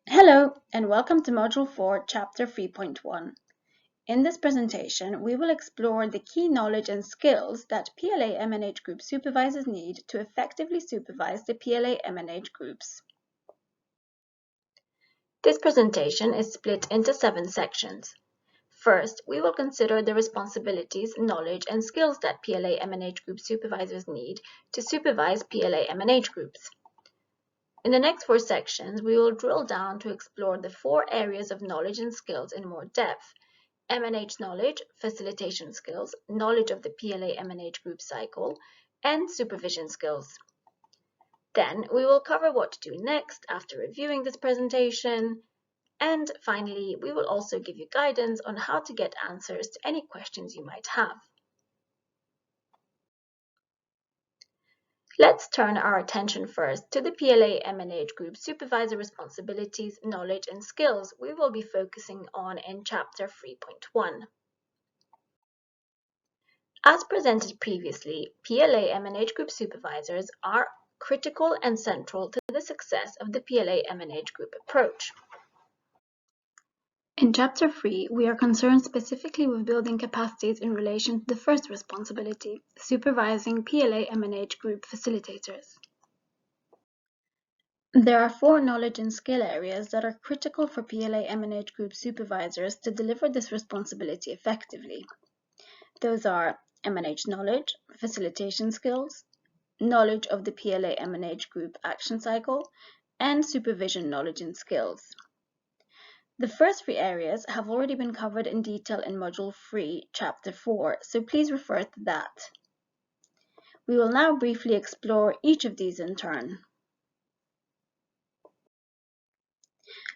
Hello, and welcome to Module 4, Chapter 3.1. In this presentation, we will explore the key knowledge and skills that PLA-MNH group supervisors need to effectively supervise the PLA-MNH groups. This presentation is split into 7 sections. First, we will consider the responsibilities, knowledge, and skills that PLA-MNH group supervisors need to supervise PLA-MNH groups. In the next 4 sections, we will drill down to explore the 4 areas of knowledge and skills in more depth: MNH knowledge, facilitation skills, knowledge of the PLA-MNH group cycle, and supervision skills. Then we will cover what to do next after reviewing this presentation, and finally, we will also give you guidance on how to get answers to any questions you might have. Let's turn our attention first to the PLA-MNH group supervisor responsibilities, knowledge, and skills we will be focusing on in Chapter 3.1. As presented previously, PLA-MNH group supervisors are critical and central to the success of the PLA-MNH group approach. In Chapter 3, we are concerned specifically with building capacities in relation to the first responsibility, supervising PLA-MNH group facilitators. There are 4 knowledge and skill areas that are critical for PLA-MNH group supervisors to deliver this responsibility effectively. Those are MNH knowledge, facilitation skills, knowledge of the PLA-MNH group action cycle, and supervision knowledge and skills. The first 3 areas have already been covered in detail in Module 3, Chapter 4, so please refer to that. We will now briefly explore each of these in turn.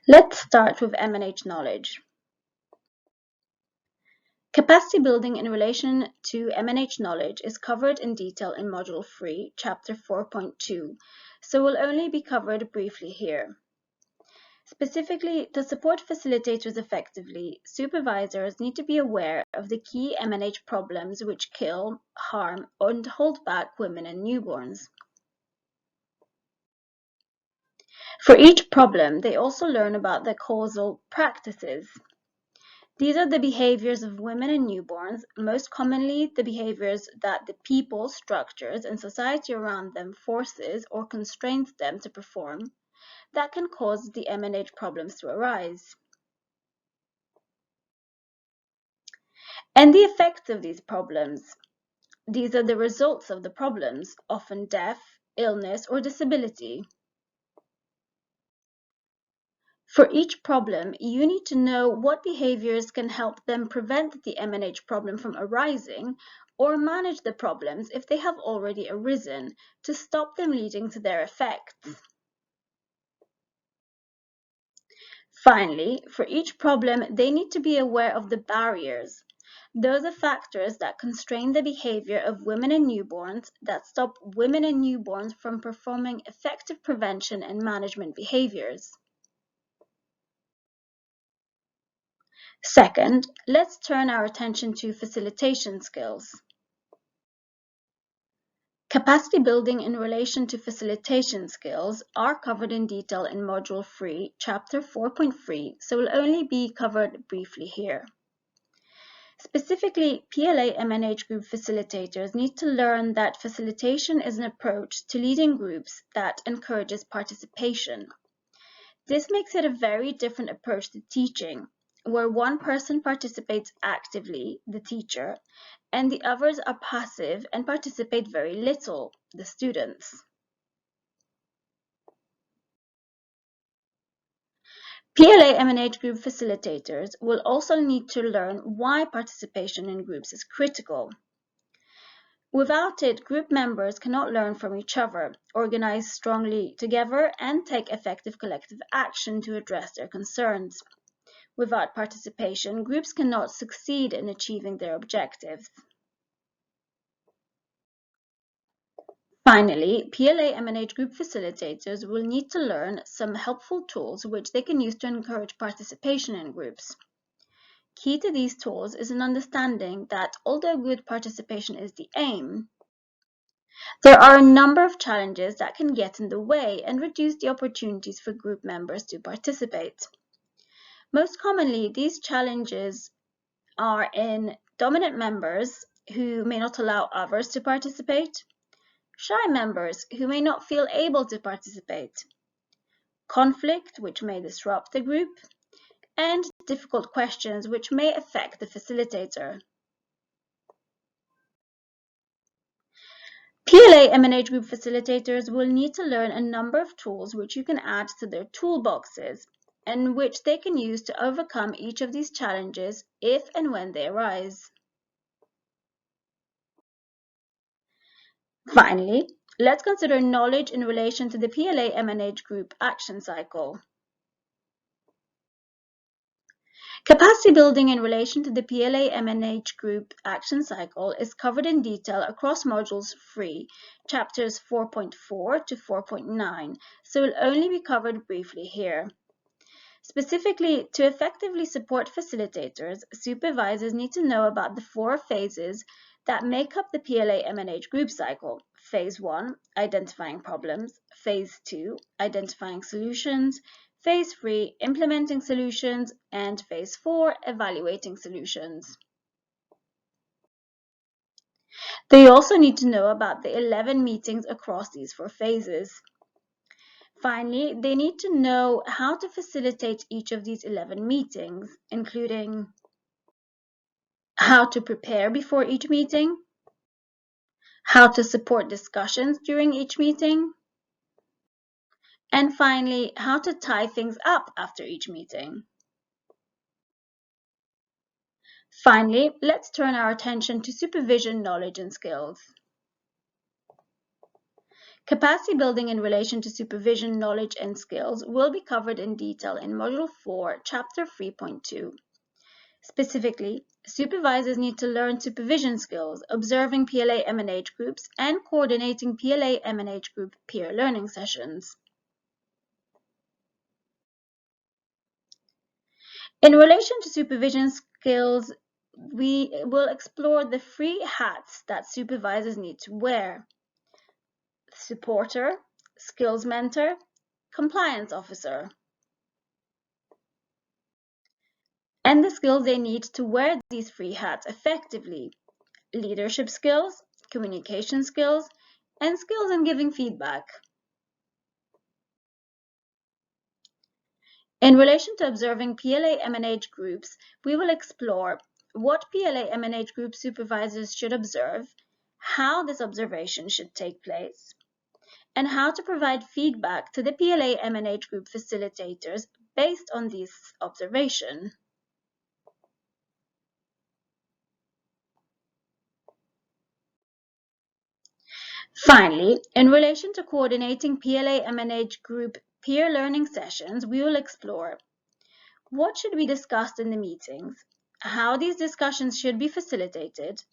Let's start with MNH knowledge. Capacity building in relation to MNH knowledge is covered in detail in Module 3, Chapter 4.2, so will only be covered briefly here. Specifically, to support facilitators effectively, supervisors need to be aware of the key MNH problems which kill, harm, and hold back women and newborns. For each problem, they also learn about the causal practices. These are the behaviors of women and newborns, most commonly the behaviors that the people, structures, and society around them forces or constrains them to perform that can cause the MNH problems to arise. And the effects of these problems. These are the results of the problems, often death, illness, or disability. For each problem, you need to know what behaviors can help them prevent the MNH problem from arising or manage the problems if they have already arisen to stop them leading to their effects. Finally, for each problem, they need to be aware of the barriers. Those are factors that constrain the behavior of women and newborns that stop women and newborns from performing effective prevention and management behaviors. Second, let's turn our attention to facilitation skills. Capacity building in relation to facilitation skills are covered in detail in Module 3, Chapter 4.3, so will only be covered briefly here. Specifically, PLA-MNH group facilitators need to learn that facilitation is an approach to leading groups that encourages participation. This makes it a very different approach to teaching, where one person participates actively, the teacher, and the others are passive and participate very little, the students. PLA-MNH group facilitators will also need to learn why participation in groups is critical. Without it, group members cannot learn from each other, organize strongly together, and take effective collective action to address their concerns. Without participation, groups cannot succeed in achieving their objectives. Finally, PLA-MNH group facilitators will need to learn some helpful tools which they can use to encourage participation in groups. Key to these tools is an understanding that although good participation is the aim, There are a number of challenges that can get in the way and reduce the opportunities for group members to participate. Most commonly, these challenges are in dominant members who may not allow others to participate, shy members who may not feel able to participate, conflict which may disrupt the group, and difficult questions which may affect the facilitator. PLA-MNH group facilitators will need to learn a number of tools which you can add to their toolboxes and which they can use to overcome each of these challenges if and when they arise. Finally, let's consider knowledge in relation to the PLA-MNH group action cycle. Capacity building in relation to the PLA-MNH group action cycle is covered in detail across modules 3, chapters 4.4 to 4.9, so will only be covered briefly here. Specifically, to effectively support facilitators, supervisors need to know about the 4 phases that make up the PLA-MNH group cycle. Phase 1, identifying problems. Phase 2, identifying solutions. Phase 3, implementing solutions. And Phase 4, evaluating solutions. They also need to know about the 11 meetings across these 4 phases. Finally, they need to know how to facilitate each of these 11 meetings, including how to prepare before each meeting, how to support discussions during each meeting, and finally, how to tie things up after each meeting. Finally, let's turn our attention to supervision knowledge and skills. Capacity building in relation to supervision knowledge and skills will be covered in detail in Module 4, Chapter 3.2. Specifically, supervisors need to learn supervision skills, observing PLA-MNH groups, and coordinating PLA-MNH group peer learning sessions. In relation to supervision skills, we will explore the 3 hats that supervisors need to wear: supporter, skills mentor, compliance officer, and the skills they need to wear these 3 hats effectively: leadership skills, communication skills, and skills in giving feedback. In relation to observing PLA-MNH groups, we will explore what PLA-MNH group supervisors should observe, how this observation should take place, and how to provide feedback to the PLA-MNH group facilitators based on this observation. Finally, in relation to coordinating PLA-MNH group peer learning sessions, we will explore what should be discussed in the meetings, how these discussions should be facilitated,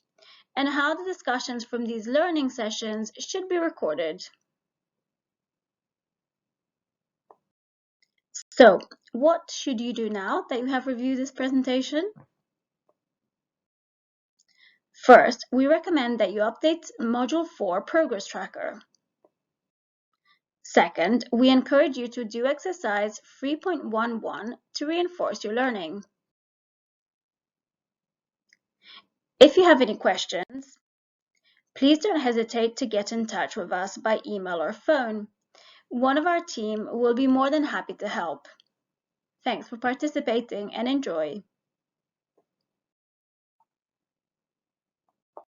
and how the discussions from these learning sessions should be recorded. So, what should you do now that you have reviewed this presentation? First, we recommend that you update Module 4 Progress Tracker. Second, we encourage you to do exercise 3.11 to reinforce your learning. If you have any questions, please don't hesitate to get in touch with us by email or phone. One of our team will be more than happy to help. Thanks for participating and enjoy.